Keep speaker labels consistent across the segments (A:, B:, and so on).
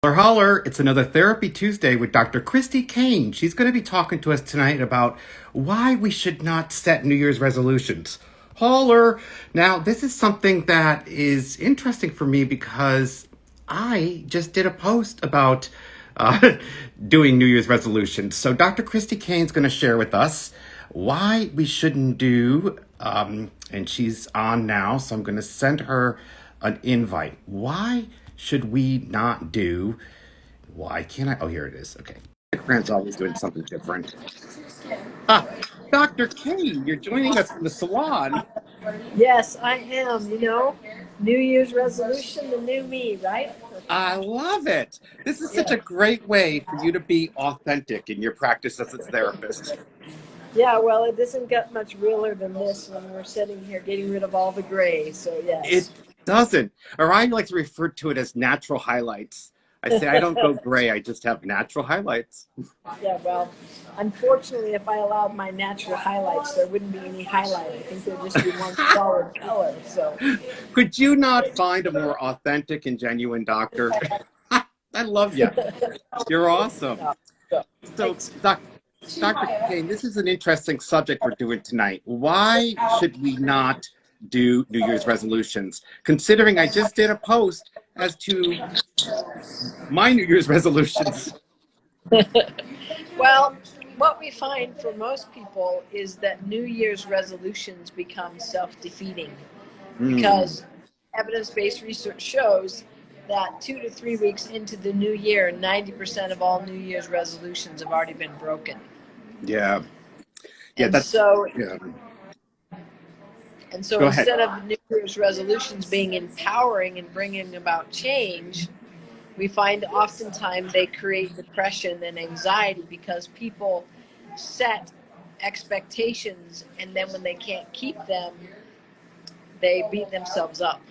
A: Holler, holler. It's another Therapy Tuesday with Dr. Christy Kane. She's going to be talking to us tonight about why we should not set New Year's resolutions. Holler. Now, this is something that is interesting for me because I just did a post about uh, doing New Year's resolutions. So, Dr. Christy Kane's going to share with us why we shouldn't do, and she's on now, so I'm going to send her an invite. Why should we not do? Why can't I? Oh, here it is. Okay. My grand's always doing something different. Ah, Dr. Kane, you're joining us from the salon.
B: Yes, I am. New Year's resolution, the new me, right?
A: I love it. This is such
B: Yeah.
A: a great way for you to be authentic in your practice as a therapist.
B: Yeah, well, it doesn't get much realer than this when we're sitting here getting rid of all the gray. So,
A: It
B: yes.
A: doesn't, or I like to refer to it as natural highlights. I say I don't go gray, I just have natural highlights.
B: Yeah, well, unfortunately, if I allowed my natural highlights, there wouldn't be any highlight. I think there'd just be one solid color. So,
A: Could you not find a more authentic and genuine doctor? I love you. You're awesome.
B: yeah. So,
A: So,
B: thanks.
A: Dr. Kane, this is an interesting subject we're doing tonight. Why should we not do New Year's resolutions? Considering I just did a post as to my New Year's resolutions.
B: Well, what we find for most people is that New Year's resolutions become self defeating
A: Mm,
B: because evidence based research shows that 2 to 3 weeks into the new year, 90% of all New Year's resolutions have already been broken.
A: yeah, yeah,
B: And
A: that's,
B: so,
A: yeah.
B: and so
A: Go ahead.
B: instead of New Year's resolutions being empowering and bringing about change, we find oftentimes they create depression and anxiety because people set expectations and then when they can't keep them, they beat themselves up.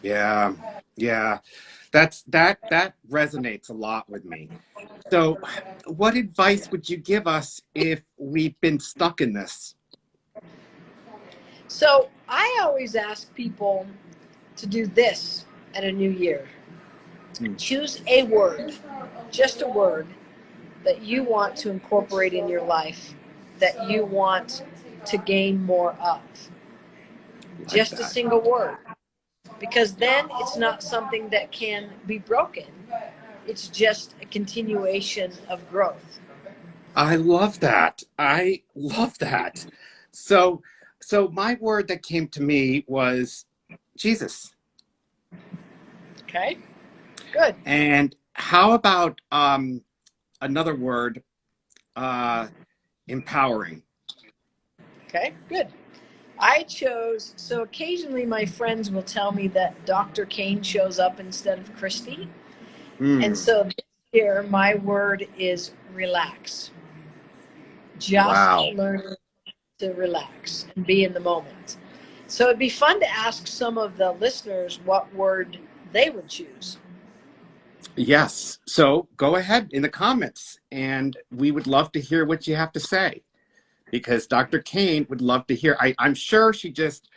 A: Yeah, yeah, that resonates a lot with me. So, what advice would you give us if we've been stuck in this?
B: So I always ask people to do this at a new year.
A: Mm,
B: Choose a word, just a word that you want to incorporate in your life, that you want to gain more of.
A: like
B: Just a
A: that.
B: single word. Because then it's not something that can be broken. It's just a continuation of growth.
A: I love that. I love that. So, so my word that came to me was Jesus.
B: Okay? Good.
A: And how about another word, uh, empowering?
B: Okay? Good. I chose, so occasionally my friends will tell me that Dr. Kane shows up instead of Christy. And
A: Hmm.
B: so this year, my word is relax. Just
A: Wow.
B: learn to relax and be in the moment. So it'd be fun to ask some of the listeners what word they would choose.
A: Yes. So go ahead in the comments, and we would love to hear what you have to say because Dr. Kane would love to hear. I'm sure she just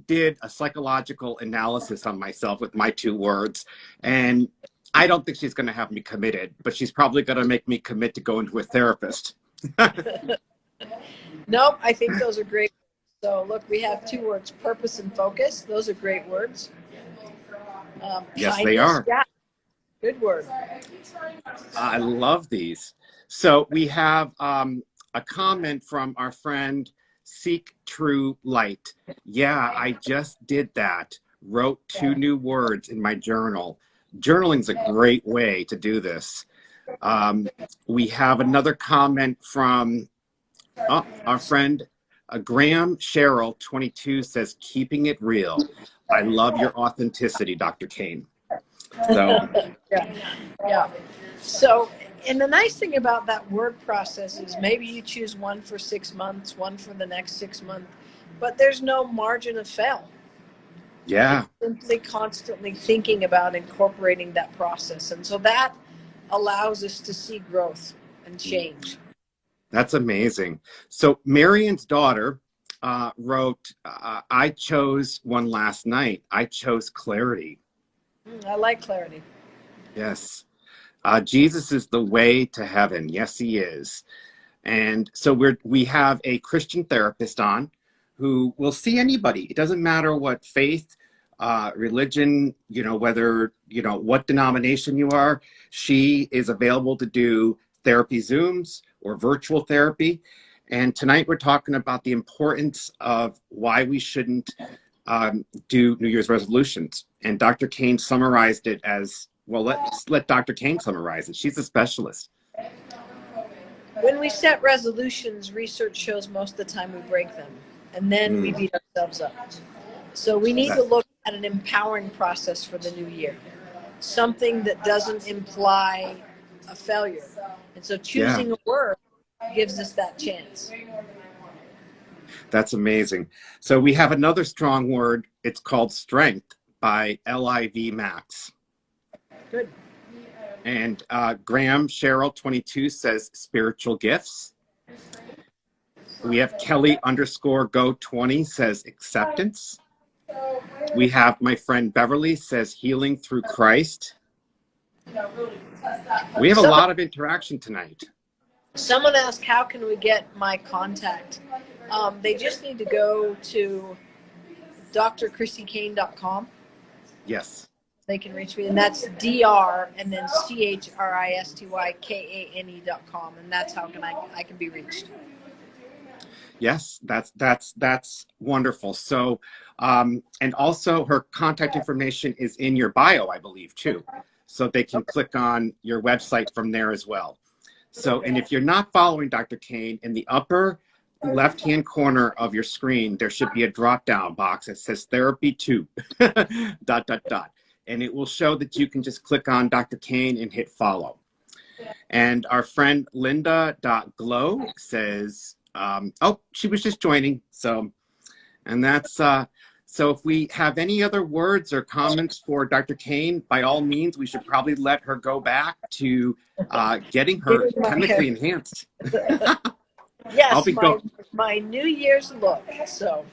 A: did a psychological analysis on myself with my two words, and I don't think she's going to have me committed, but she's probably going to make me commit to going to a therapist.
B: Nope, I think those are great. So look, we have two words, purpose and focus. Those are great words.
A: Yes, they
B: Kindness,
A: are.
B: yeah, good word.
A: I love these. So we have a comment from our friend Seek True Light. Yeah, I just did that. Wrote two new words in my journal. Journaling's a great way to do this. Um, we have another comment from our friend Graham Sherrill, 22, says, keeping it real. I love your authenticity, Dr. Kane. So,
B: Yeah, yeah. So, and the nice thing about that word process is maybe you choose one for 6 months, one for the next 6 months, but there's no margin of fail. It's
A: yeah.
B: simply constantly thinking about incorporating that process. And so that allows us to see growth and change.
A: That's amazing. So Marion's daughter wrote, I chose one last night. I chose clarity.
B: I like clarity.
A: Yes. Jesus is the way to heaven. Yes, he is. And so we have a Christian therapist on who will see anybody. It doesn't matter what faith, religion, whether, what denomination you are. She is available to do therapy Zooms or virtual therapy. And tonight we're talking about the importance of why we shouldn't do New Year's resolutions. And Dr. Kane summarized it as, well, let's let Dr. Kane summarize it. She's a specialist.
B: When we set resolutions, research shows most of the time we break them, and then we beat ourselves up. So we need to look at an empowering process for the new year, something that doesn't imply a failure. And so choosing a word gives us that chance.
A: That's amazing. So we have another strong word. It's called strength by LIV Max.
B: Good.
A: And Graham Cheryl 22 says spiritual gifts. We have Kelly _Go 20 says acceptance. We have my friend Beverly says healing through Christ. We have a lot of interaction tonight.
B: Someone asked, how can we get my contact? They just need to go to drchristykane.com.
A: Yes.
B: They can reach me, and that's DR and then CHRISTYKANE.com, and that's how I can be reached.
A: Yes, that's wonderful. So, and also her contact information is in your bio, I believe, too. So they can click on your website from there as well. So, and if you're not following Dr. Kane, in the upper left-hand corner of your screen, there should be a drop-down box that says therapy 2, ... And it will show that you can just click on Dr. Kane and hit follow. And our friend Linda.glow says, oh, she was just joining. So, and that's, so if we have any other words or comments for Dr. Kane, by all means, we should probably let her go back to getting her chemically enhanced.
B: Yes, my New Year's look, so.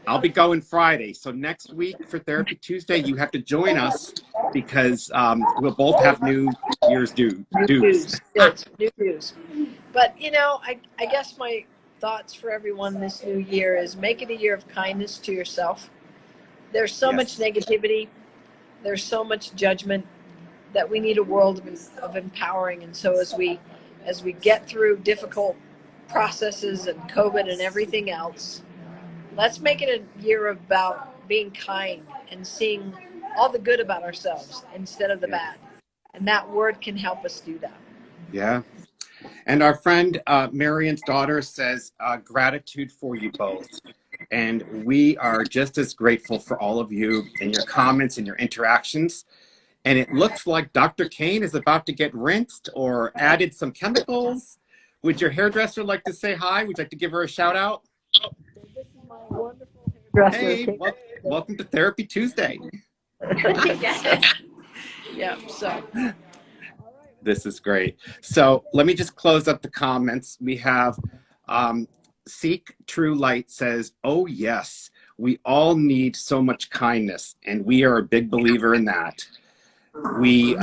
A: I'll be going Friday. So next week for Therapy Tuesday, you have to join us because we'll both have New Year's dues.
B: Yes, new dues. But, I guess my thoughts for everyone this new year is make it a year of kindness to yourself. There's so much negativity. There's so much judgment that we need a world of empowering. And so as we get through difficult processes and COVID and everything else, let's make it a year about being kind and seeing all the good about ourselves instead of the bad. And that word can help us do that.
A: Yeah. And our friend Marion's daughter says, gratitude for you both. And we are just as grateful for all of you and your comments and your interactions. And it looks like Dr. Kane is about to get rinsed or added some chemicals. Would your hairdresser like to say hi? Would you like to give her a shout out?
B: This is my wonderful hairdresser.
A: Hey, welcome to Therapy Tuesday.
B: Yeah, so.
A: This is great. So let me just close up the comments. We have Seek True Light says, oh yes, we all need so much kindness, and we are a big believer in that. We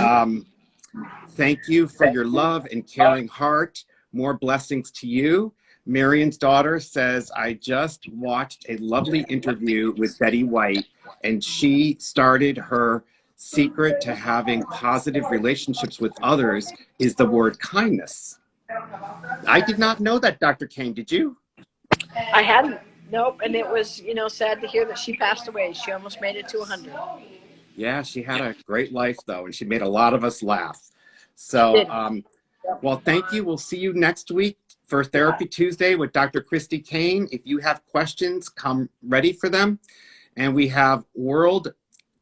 A: thank you for your love and caring heart. More blessings to you. Marion's daughter says, I just watched a lovely interview with Betty White, and she started her secret to having positive relationships with others is the word kindness. I did not know that, Dr. Kane. Did you?
B: I hadn't. Nope. And it was, sad to hear that she passed away. She almost made it to 100.
A: Yeah, she had a great life, though, and she made a lot of us laugh. So, well, thank you. We'll see you next week for Therapy Tuesday with Dr. Christy Kane. If you have questions, come ready for them. And we have World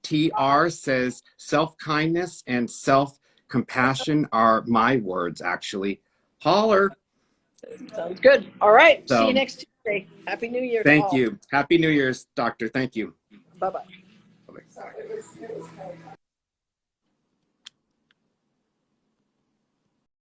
A: TR says self-kindness and self-compassion are my words, actually. Holler.
B: Sounds good. All right. See you next Tuesday. Happy New Year.
A: Thank you. Happy New Year's, Doctor. Thank you.
B: Bye-bye.
A: Bye-bye.